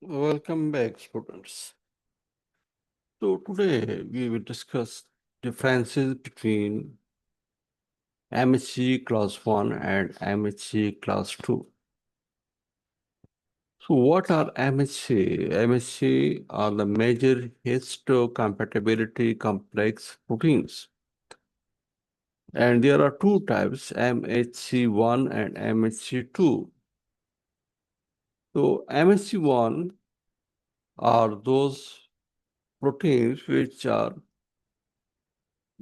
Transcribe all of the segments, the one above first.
Welcome back, students. So today we will discuss differences between MHC class 1 and MHC class 2. So what are MHC? MHC are the major histocompatibility complex proteins. And there are two types, MHC1 and MHC2. So MHC1 are those proteins which are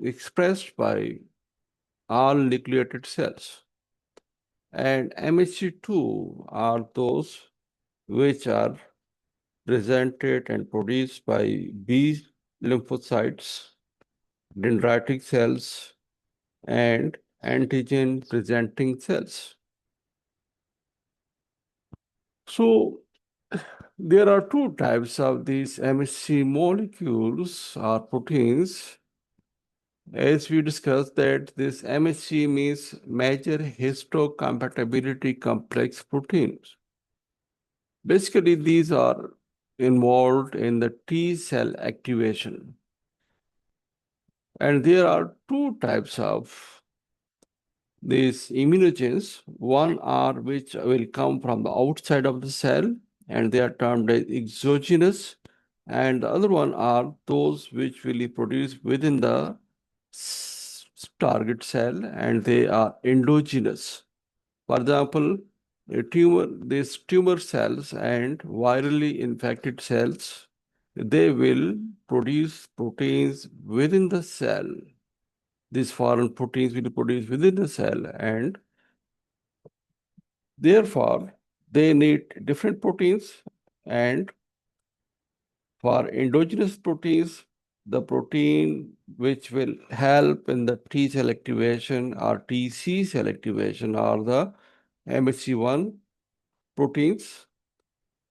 expressed by all nucleated cells. And MHC-II are those which are presented and produced by B lymphocytes, dendritic cells, and antigen presenting cells. So there are two types of these MHC molecules or proteins. As we discussed that this MHC means Major Histocompatibility Complex proteins. Basically, these are involved in the T cell activation. And there are two types of these immunogens. One are which will come from the outside of the cell, and they are termed as exogenous. And the other one are those which will be produced within the target cell, and they are endogenous. For example, these tumor cells and virally infected cells, they will produce proteins within the cell. These foreign proteins will be produced within the cell, and therefore they need different proteins. And for endogenous proteins, the protein which will help in the T cell activation or TC cell activation are the MHC1 proteins.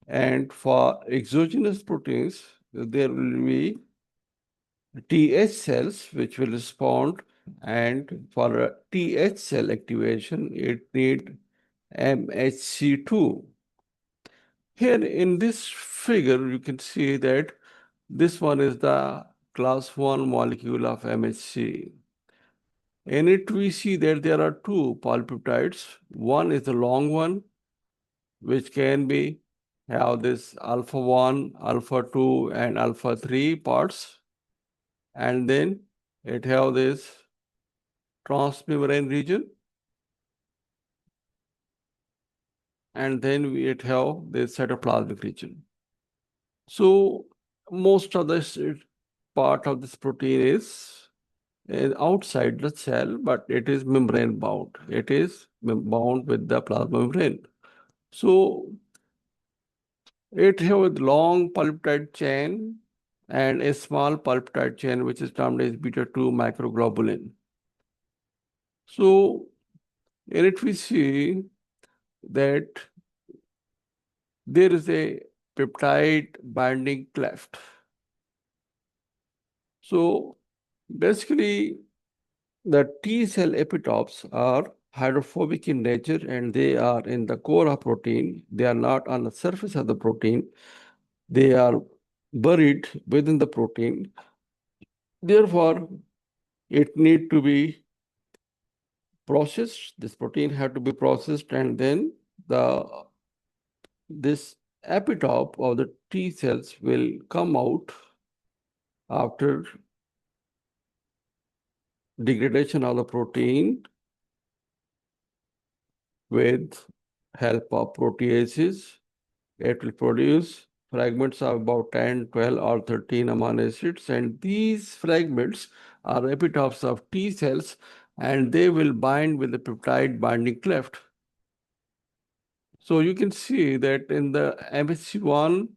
And for exogenous proteins, there will be TH cells which will respond. And for a TH cell activation, it needs MHC-II. Here in this figure, you can see that this one is the class 1 molecule of MHC. In it, we see that there are two polypeptides. One is the long one, which can be have this alpha 1, alpha 2, and alpha 3 parts. And then it have this transmembrane region. And then it have this cytoplasmic region. So most of this part of this protein is outside the cell, but it is membrane bound. It is bound with the plasma membrane. So it has a long polypeptide chain and a small polypeptide chain, which is termed as beta-2 microglobulin. So in it, we see that there is a peptide binding cleft. So basically, the T cell epitopes are hydrophobic in nature, and they are in the core of protein. They are not on the surface of the protein. They are buried within the protein. Therefore, it need to be processed. This protein had to be processed, and then this epitope of the T cells will come out after degradation of the protein with help of proteases. It will produce fragments of about 10, 12, or 13 amino acids, and these fragments are epitopes of T cells, and they will bind with the peptide binding cleft. So you can see that in the MHC1,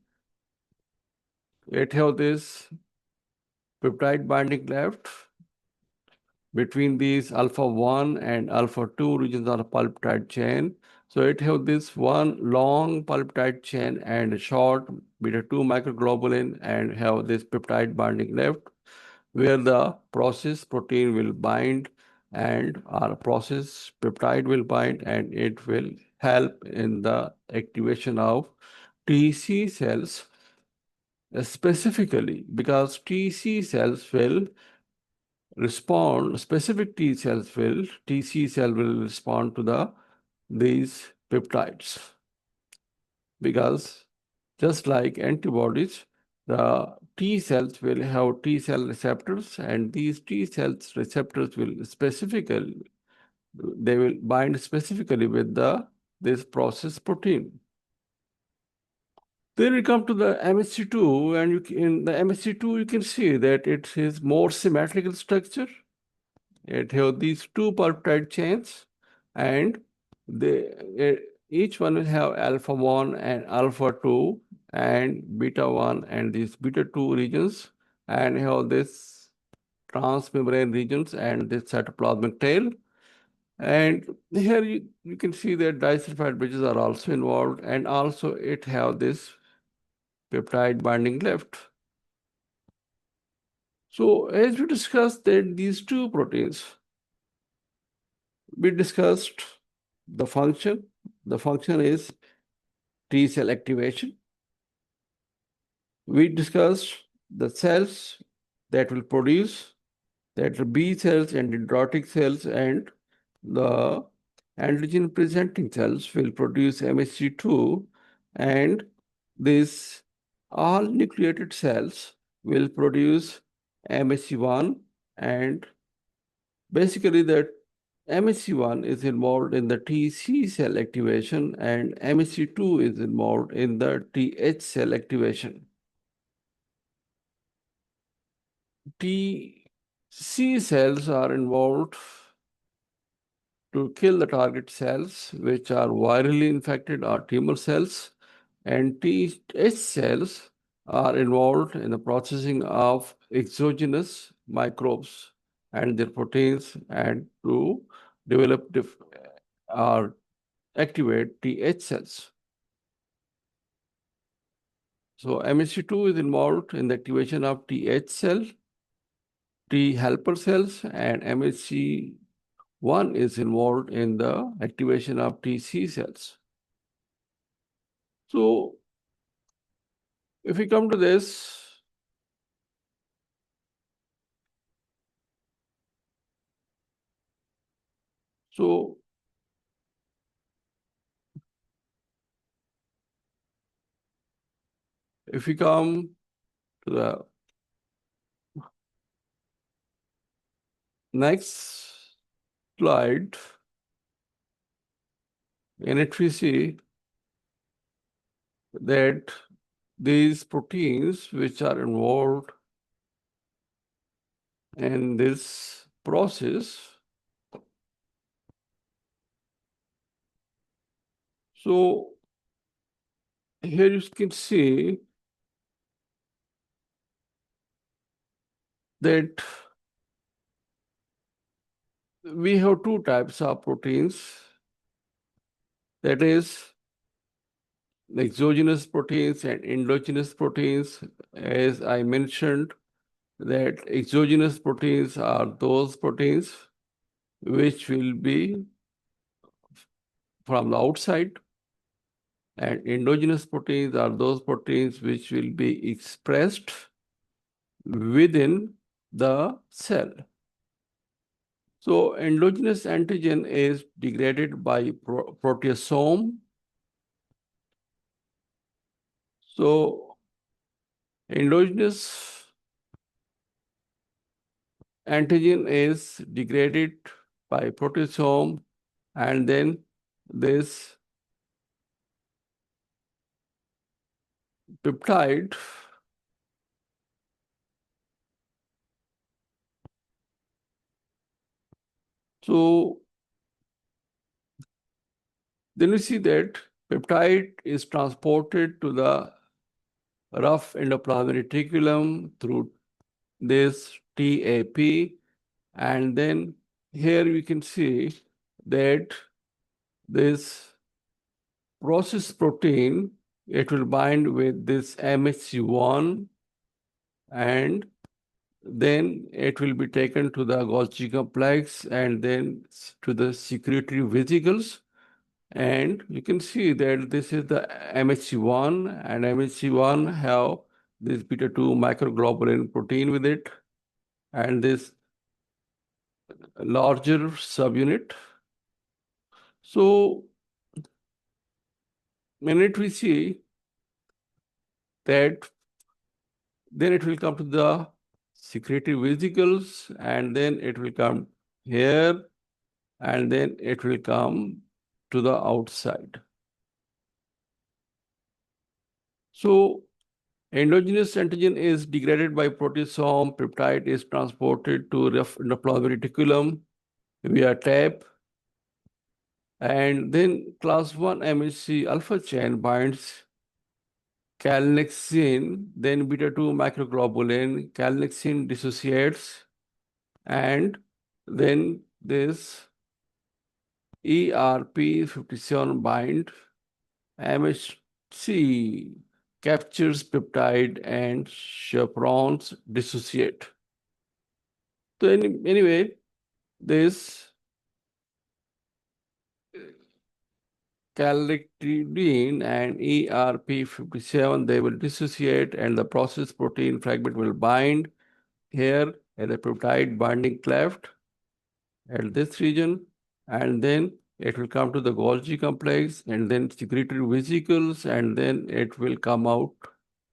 it has this peptide binding cleft between these alpha 1 and alpha 2 regions of the polypeptide chain. So it has this one long polypeptide chain and a short beta-2 microglobulin, and have this peptide binding left where the process protein will bind, and our process peptide will bind, and it will help in the activation of TC cells specifically, because TC cells will respond, specific T cells will, TC cell will respond to these peptides. Because just like antibodies, the T cells will have T cell receptors, and these T cells receptors will specifically, they will bind specifically with this process protein. Then we come to the MHC-II, and in the MHC-II, you can see that it is more symmetrical structure. It has these two peptide chains, and each one will have alpha 1 and alpha 2 and beta 1 and these beta 2 regions, and have this transmembrane regions and this cytoplasmic tail. And here you can see that disulfide bridges are also involved, and also it have this peptide binding left. So as we discussed that these two proteins, we discussed the function. The function is T cell activation. We discussed the cells that will produce, that are B cells and dendritic cells, and the antigen presenting cells will produce MHC-II, and these all nucleated cells will produce MHC-I, and basically that MHC-I is involved in the TC cell activation, and MHC-II is involved in the TH cell activation. TC cells are involved to kill the target cells, which are virally infected or tumor cells, and TH cells are involved in the processing of exogenous microbes and their proteins, and to develop or activate TH cells. So MHC-II is involved in the activation of TH cell, T helper cells, and MHC-I is involved in the activation of TC cells. So if we come to this, so if we come to the next slide, in it we see that these proteins which are involved in this process, so here you can see that we have two types of proteins, that is exogenous proteins and endogenous proteins. As I mentioned, that exogenous proteins are those proteins which will be from the outside, and endogenous proteins are those proteins which will be expressed within the cell. So endogenous antigen is degraded by proteasome. So endogenous antigen is degraded by proteasome, and then this peptide so then we see that peptide is transported to the rough endoplasmic reticulum through this TAP, and then here we can see that this process protein, it will bind with this MHC-I, and then it will be taken to the Golgi complex and then to the secretory vesicles, And you can see that this is the MHC-I, and MHC-I have this beta-2 microglobulin protein with it, and this larger subunit. So when we see that, then it will come to the secretory vesicles, and then it will come here, and then it will come to the outside. So endogenous antigen is degraded by proteasome, peptide is transported to endoplasmic reticulum via TAP, and then class 1 MHC alpha chain binds calnexin, then beta-2 microglobulin, calnexin dissociates, and then this ERP57 bind, MHC captures peptide and chaperones dissociate. So anyway, this calnitidine and ERP57, they will dissociate and the process protein fragment will bind here at the peptide binding cleft at this region, and then it will come to the Golgi complex and then secretory vesicles, and then it will come out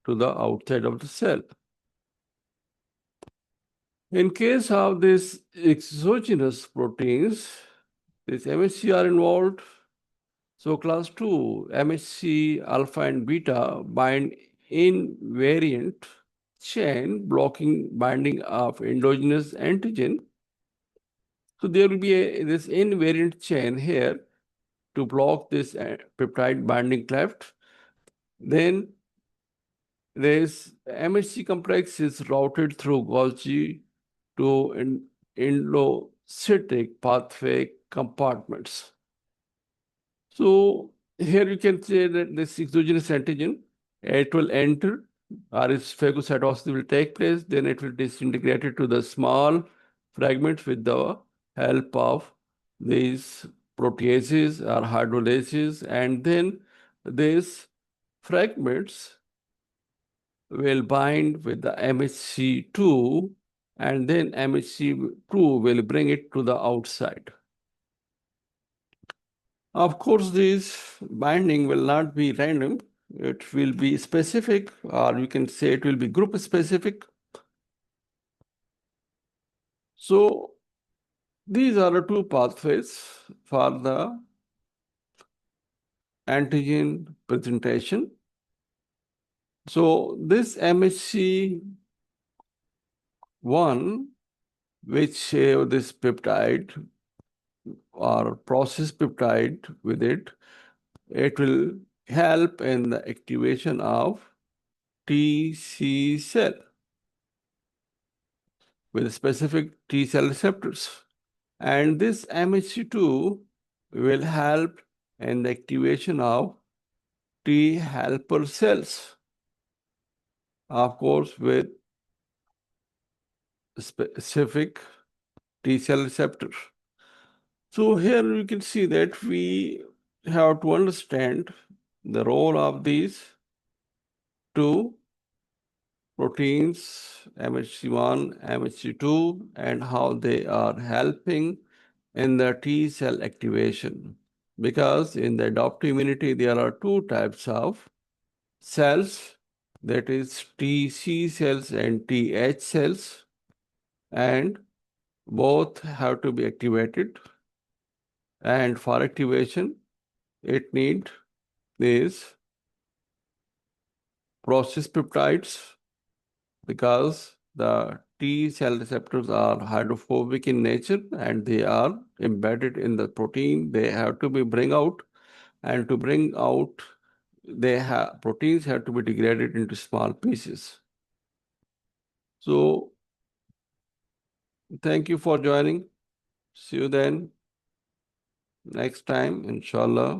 to the outside of the cell. In case of this exogenous proteins, this MHC are involved. So class 2, MHC alpha and beta bind invariant chain blocking binding of endogenous antigen. So there will be this invariant chain here to block this peptide binding cleft. Then this MHC complex is routed through Golgi to endocytic pathway compartments. So here you can say that this exogenous antigen, it will enter, or its phagocytosis will take place, then it will disintegrate it to the small fragments with the help of these proteases or hydrolases, and then these fragments will bind with the MHC-II, and then MHC-II will bring it to the outside. Of course, this binding will not be random. It will be specific, or you can say it will be group specific. So these are the two pathways for the antigen presentation. So this MHC-I, which have this peptide or process peptide with it, it will help in the activation of TC cell with specific T cell receptors. And this MHC-II will help in the activation of T helper cells, of course, with specific T cell receptors. So here you can see that we have to understand the role of these two proteins, MHC-I, MHC-II, and how they are helping in the T cell activation. Because in the adaptive immunity, there are two types of cells, that is TC cells and TH cells, and both have to be activated. And for activation, it needs these process peptides, because the T cell receptors are hydrophobic in nature and they are embedded in the protein. They have to be bring out, and to bring out, proteins have to be degraded into small pieces. So thank you for joining. See you then next time, inshallah.